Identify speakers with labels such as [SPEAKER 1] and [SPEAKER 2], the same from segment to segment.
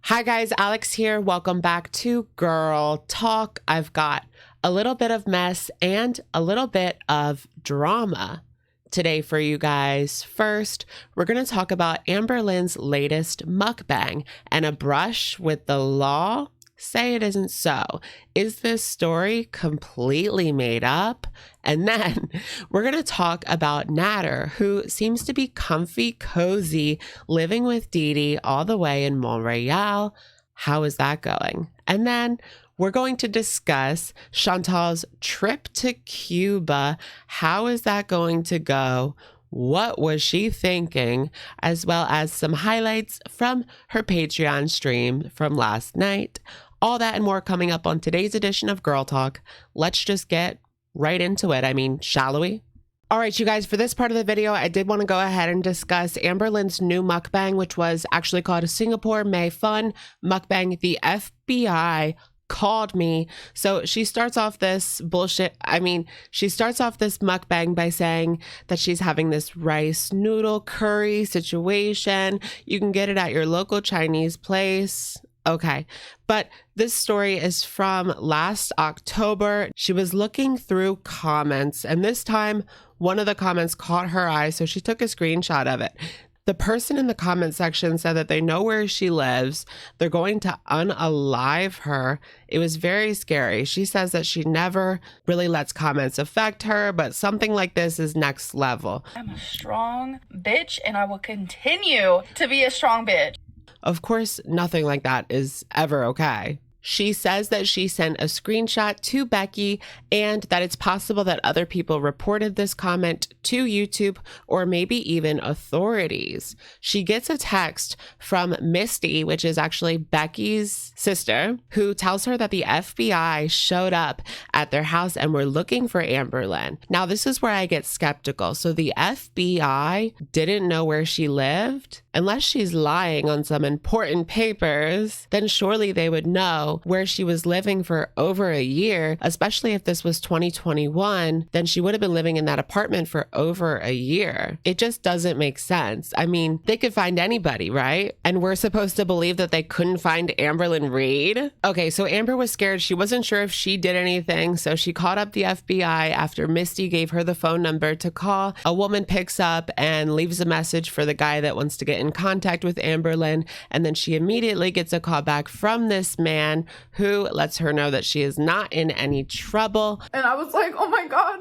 [SPEAKER 1] Hi guys, Alex here. Welcome back to Girl Talk. I've got a little bit of mess and a little bit of drama today for you guys. First, we're going to talk about Amberlynn's latest mukbang and a brush with the law. Say it isn't so. Is this story completely made up? And then we're going to talk about Nader, who seems to be comfy, cozy, living with Deedee all the way in Montreal. How is that going? And then we're going to discuss Chantal's trip to Cuba. How is that going to go? What was she thinking? As well as some highlights from her Patreon stream from last night. All that and more coming up on today's edition of Girl Talk. Let's just get right into it. I mean, shall we? All right, you guys, for this part of the video, I did want to go ahead and discuss Amberlynn's new mukbang, which was actually called a Singapore May Fun Mukbang. The FBI called me. So she starts off this she starts off this mukbang by saying that she's having this rice noodle curry situation. You can get it at your local Chinese place. Okay, but this story is from last October. She was looking through comments, and this time one of the comments caught her eye, so she took a screenshot of it. The person in the comment section said that they know where she lives. They're going to unalive her. It was very scary. She says that she never really lets comments affect her, but something like this is next level.
[SPEAKER 2] I'm a strong bitch, and I will continue to be a strong bitch.
[SPEAKER 1] Of course, nothing like that is ever okay. She says that she sent a screenshot to Becky and that it's possible that other people reported this comment to YouTube or maybe even authorities. She gets a text from Misty, which is actually Becky's sister, who tells her that the FBI showed up at their house and were looking for Amberlynn. Now, this is where I get skeptical. So the FBI didn't know where she lived? Unless she's lying on some important papers, then surely they would know where she was living for over a year, especially if this was 2021, then she would have been living in that apartment for over a year. It just doesn't make sense. I mean, they could find anybody, right? And we're supposed to believe that they couldn't find Amberlynn Reed? Okay, so Amber was scared. She wasn't sure if she did anything, so she called up the FBI after Misty gave her the phone number to call. A woman picks up and leaves a message for the guy that wants to get in contact with Amberlynn, and then she immediately gets a call back from this man who lets her know that she is not in any trouble.
[SPEAKER 2] And I was like, oh my God,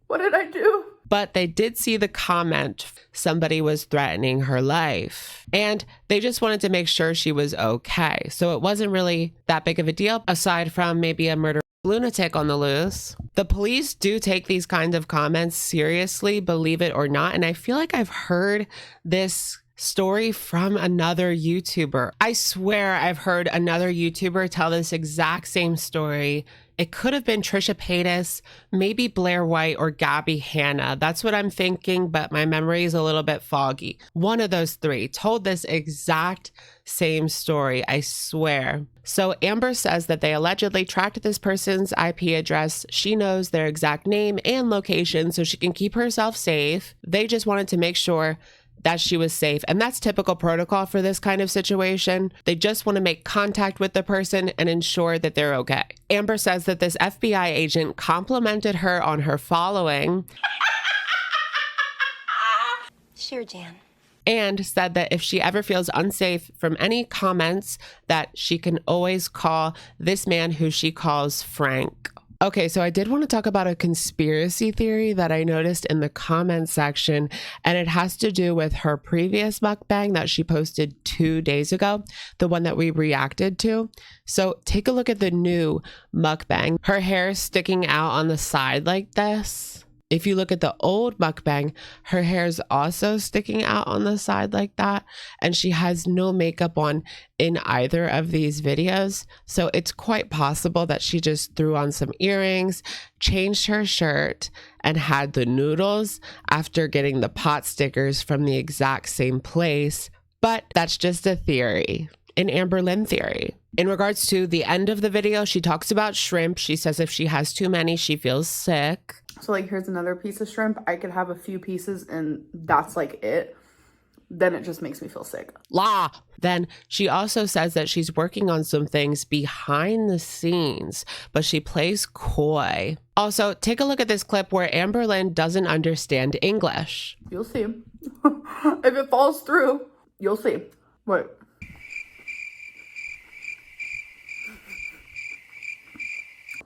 [SPEAKER 2] what did I do?
[SPEAKER 1] But they did see the comment, somebody was threatening her life. And they just wanted to make sure she was okay. So it wasn't really that big of a deal, aside from maybe a murder lunatic on the loose. The police do take these kinds of comments seriously, believe it or not. And I feel like I've heard this story from another YouTuber. I swear I've heard another YouTuber tell this exact same story. It could have been Trisha Paytas, maybe Blair White, or Gabby Hanna. That's what I'm thinking, but my memory is a little bit foggy. One of those three told this exact same story, I swear. So Amber says that they allegedly tracked this person's IP address. She knows their exact name and location so she can keep herself safe. They just wanted to make sure that she was safe. And that's typical protocol for this kind of situation. They just want to make contact with the person and ensure that they're okay. Amber says that this FBI agent complimented her on her following.
[SPEAKER 3] Sure, Jan.
[SPEAKER 1] And said that if she ever feels unsafe from any comments, that she can always call this man who she calls Frank. Okay, so I did want to talk about a conspiracy theory that I noticed in the comment section, and it has to do with her previous mukbang that she posted 2 days ago, the one that we reacted to. So take a look at the new mukbang. Her hair is sticking out on the side like this. If you look at the old mukbang, her hair is also sticking out on the side like that, and she has no makeup on in either of these videos. So it's quite possible that she just threw on some earrings, changed her shirt, and had the noodles after getting the pot stickers from the exact same place. But that's just a theory, an Amberlynn theory. In regards to the end of the video, she talks about shrimp. She says if she has too many, she feels sick.
[SPEAKER 2] So like, here's another piece of shrimp. I could have a few pieces and that's like it.
[SPEAKER 4] then it just makes me feel sick.
[SPEAKER 1] La. Then she also says that she's working on some things behind the scenes, but she plays coy. Also, take a look at this clip where Amberlynn doesn't understand English.
[SPEAKER 4] You'll see. If it falls through, you'll see. Wait.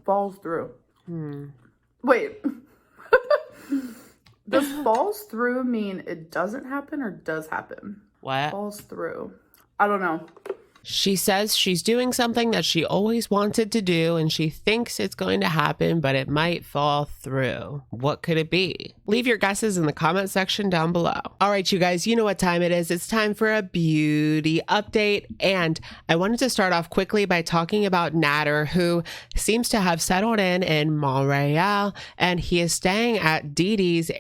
[SPEAKER 4] Falls through. Wait. Does falls through mean it doesn't happen or does happen?
[SPEAKER 1] What?
[SPEAKER 4] Falls through. I don't know.
[SPEAKER 1] She says she's doing something that she always wanted to do and she thinks it's going to happen, but it might fall through. What could it be? Leave your guesses in the comment section down below. All right, you guys, you know what time it is. It's time for a beauty update. And I wanted to start off quickly by talking about Nader, who seems to have settled in Montreal, and he is staying at Deedee's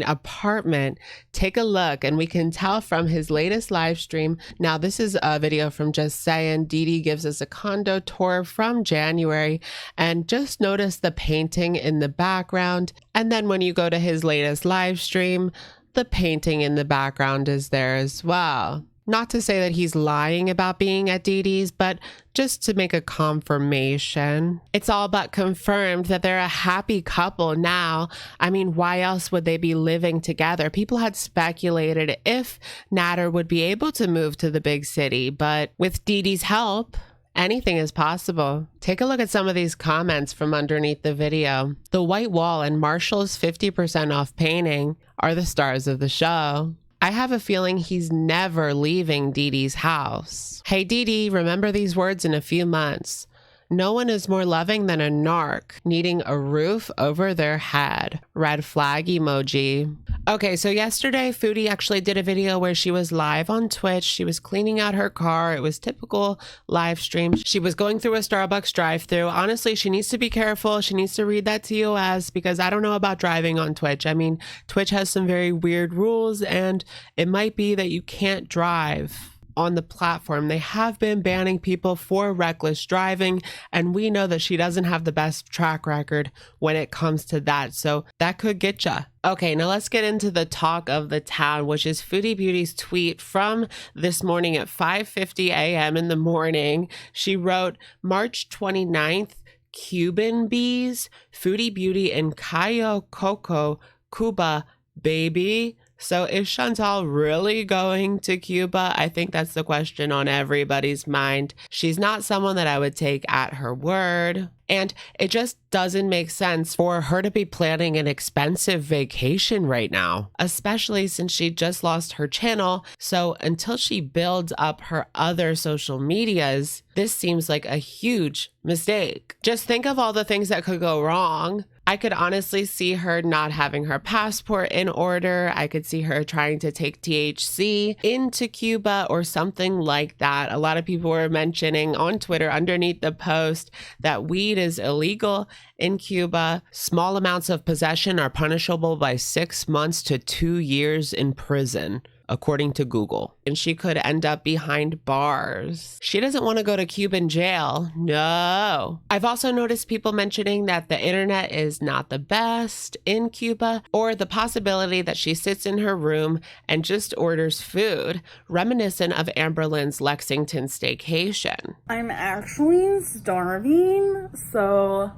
[SPEAKER 1] apartment. Take a look, and we can tell from his latest live stream. Now, this is a video from Just Saying. Deedee gives us a condo tour from January, and just notice the painting in the background. And then when you go to his latest live stream, the painting in the background is there as well. Not to say that he's lying about being at Deedee's, but just to make a confirmation. It's all but confirmed that they're a happy couple now. I mean, why else would they be living together? People had speculated if Nader would be able to move to the big city, but with Deedee's help, anything is possible. Take a look at some of these comments from underneath the video. The white wall and Marshall's 50% off painting are the stars of the show. I have a feeling he's never leaving Deedee's house. Hey Deedee, remember these words in a few months. No one is more loving than a narc needing a roof over their head. Red flag emoji. Okay, so yesterday Foodie actually did a video where she was live on Twitch. She was cleaning out her car. It was typical live stream. She was going through a Starbucks drive-thru. Honestly, she needs to be careful. She needs to read that TOS because I don't know about driving on Twitch. I mean, Twitch has some very weird rules, and it might be that you can't drive on the platform. They have been banning people for reckless driving, and we know that she doesn't have the best track record when it comes to that, so that could get ya. Okay, now let's get into the talk of the town, which is Foodie Beauty's tweet from this morning at 5:50 a.m. in the morning. She wrote, March 29th, Cuban bees, Foodie Beauty in Cayo Coco, Cuba, baby. So is Chantal really going to Cuba? I think that's the question on everybody's mind. She's not someone that I would take at her word. And it just doesn't make sense for her to be planning an expensive vacation right now, especially since she just lost her channel. So until she builds up her other social medias, this seems like a huge mistake. Just think of all the things that could go wrong. I could honestly see her not having her passport in order. I could see her trying to take THC into Cuba or something like that. A lot of people were mentioning on Twitter underneath the post that weed is illegal in Cuba. Small amounts of possession are punishable by 6 months to 2 years in prison, according to Google. And she could end up behind bars. She doesn't want to go to Cuban jail. No. I've also noticed people mentioning that the internet is not the best in Cuba, or the possibility that she sits in her room and just orders food, reminiscent of Amberlynn's Lexington staycation.
[SPEAKER 4] I'm actually starving, so...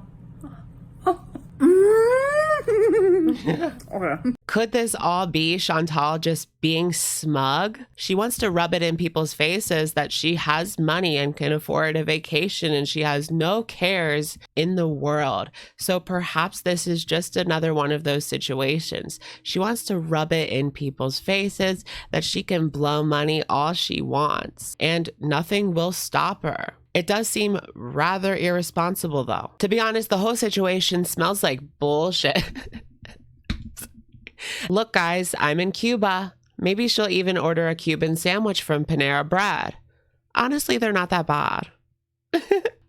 [SPEAKER 4] Okay.
[SPEAKER 1] Could this all be Chantal just being smug? She wants to rub it in people's faces that she has money and can afford a vacation and she has no cares in the world. So perhaps this is just another one of those situations. She wants to rub it in people's faces that she can blow money all she wants and nothing will stop her. It does seem rather irresponsible, though. To be honest, the whole situation smells like bullshit. Look, guys, I'm in Cuba. Maybe she'll even order a Cuban sandwich from Panera Bread. Honestly, they're not that bad.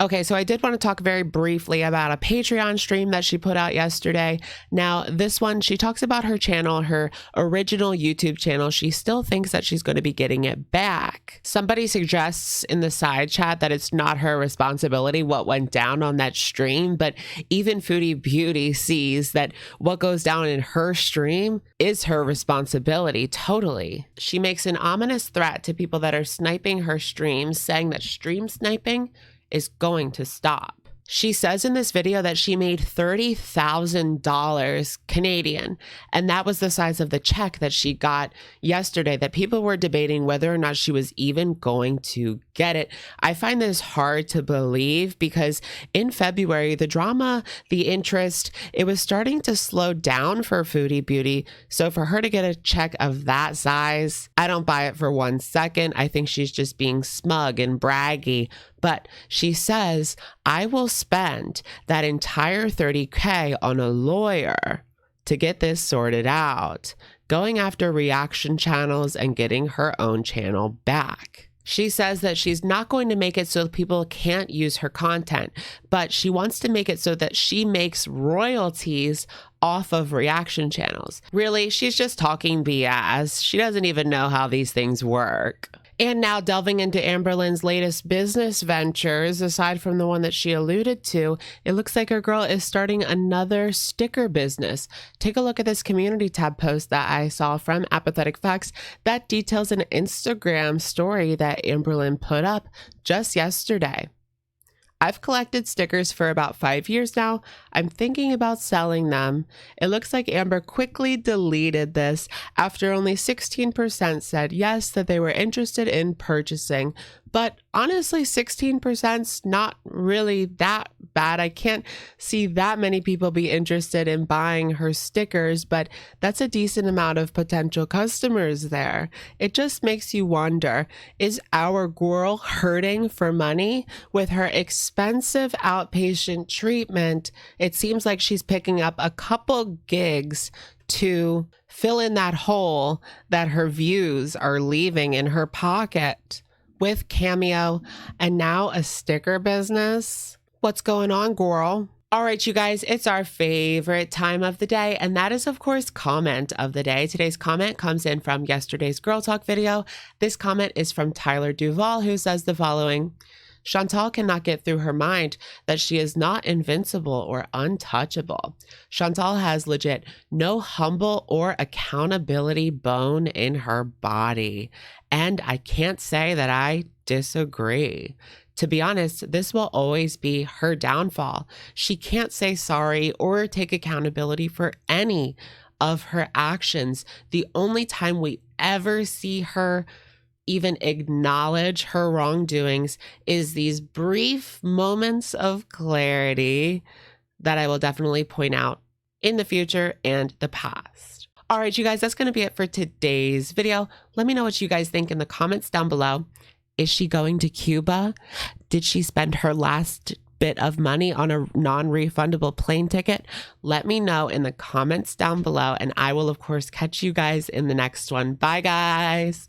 [SPEAKER 1] Okay, so I did want to talk very briefly about a Patreon stream that she put out yesterday. Now, this one, she talks about her channel, her original YouTube channel. She still thinks that she's going to be getting it back. Somebody suggests in the side chat that it's not her responsibility what went down on that stream, but even Foodie Beauty sees that what goes down in her stream is her responsibility, totally. She makes an ominous threat to people that are sniping her streams, saying that stream sniping is going to stop. She says in this video that she made $30,000 Canadian, and that was the size of the check that she got yesterday, that people were debating whether or not she was even going to get it. I find this hard to believe because in February, the drama, the interest, it was starting to slow down for Foodie Beauty. So for her to get a check of that size, I don't buy it for 1 second. I think she's just being smug and braggy. But she says, I will spend that entire $30K on a lawyer to get this sorted out, going after reaction channels and getting her own channel back. She says that she's not going to make it so people can't use her content, but she wants to make it so that she makes royalties off of reaction channels. Really, she's just talking BS. She doesn't even know how these things work. And now delving into Amberlynn's latest business ventures, aside from the one that she alluded to, it looks like her girl is starting another sticker business. Take a look at this community tab post that I saw from Apathetic Facts that details an Instagram story that Amberlynn put up just yesterday. I've collected stickers for about 5 years now. I'm thinking about selling them. It looks like Amber quickly deleted this after only 16% said yes, that they were interested in purchasing. But honestly, 16%'s not really that bad. I can't see that many people be interested in buying her stickers, but that's a decent amount of potential customers there. It just makes you wonder, is our girl hurting for money with her expensive outpatient treatment? It seems like she's picking up a couple gigs to fill in that hole that her views are leaving in her pocket. With Cameo and now a sticker business. What's going on, girl? All right, you guys, it's our favorite time of the day, and that is, of course, comment of the day. Today's comment comes in from yesterday's Girl Talk video. This comment is from Tyler Duval, who says the following: Chantal cannot get through her mind that she is not invincible or untouchable. Chantal has legit no humble or accountability bone in her body. And I can't say that I disagree. To be honest, this will always be her downfall. She can't say sorry or take accountability for any of her actions. The only time we ever see her even acknowledge her wrongdoings is these brief moments of clarity that I will definitely point out in the future and the past. All right, you guys, that's going to be it for today's video. Let me know what you guys think in the comments down below. Is she going to Cuba? Did she spend her last bit of money on a non-refundable plane ticket? Let me know in the comments down below, and I will, of course, catch you guys in the next one. Bye, guys.